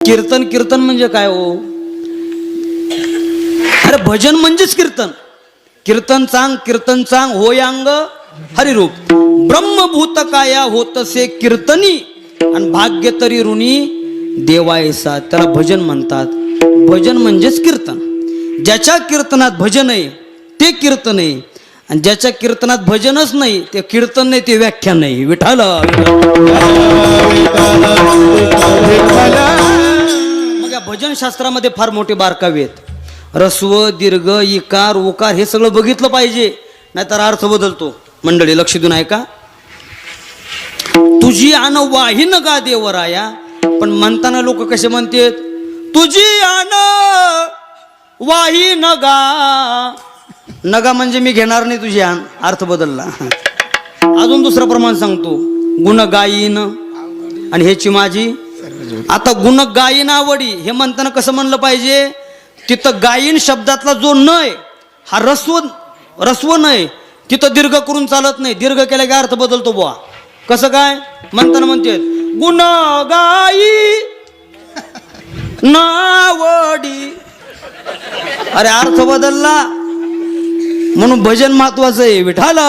कीर्तन कीर्तन म्हणजे काय हो? अरे भजन म्हणजेच कीर्तन. कीर्तन चांग होयांग हरिरूप ब्रह्मभूत काया होतसे कीर्तनी आणि भाग्य तरी ऋणी देवायसा. त्याला भजन म्हणतात. भजन म्हणजेच कीर्तन. ज्याच्या कीर्तनात भजन आहे ते कीर्तन आहे, आणि ज्याच्या कीर्तनात भजनच नाही ते कीर्तन नाही, ते व्याख्यान नाही. विठाल मग या भजन शास्त्रामध्ये फार मोठे बारकावे आहेत. रस्व दीर्घ इकार उकार हे सगळं बघितलं पाहिजे, नाहीतर अर्थ बदलतो. मंडळी लक्ष देऊन ऐका. तुझी आन वाहीन गा देवराया, पण म्हणताना लोक कसे म्हणतात? तुझी आन वाहीन गा. नगा म्हणजे मी घेणार नाही तुझी आन, अर्थ बदलला. अजून दुसरं प्रमाण सांगतो, गुण गायीन आणि ह्याची माझी. आता गुण गायीन आवडी हे म्हणताना कसं म्हणलं पाहिजे? तिथं गायीन शब्दातला जो नय हा रस्व नय, तिथं दीर्घ करून चालत नाही. दीर्घ केला की अर्थ बदलतो बुवा. कसं काय म्हणताना म्हणते? गुण गायी नावडी. अरे अर्थ बदलला. म्हणून भजन महत्वाचं आहे. विठाला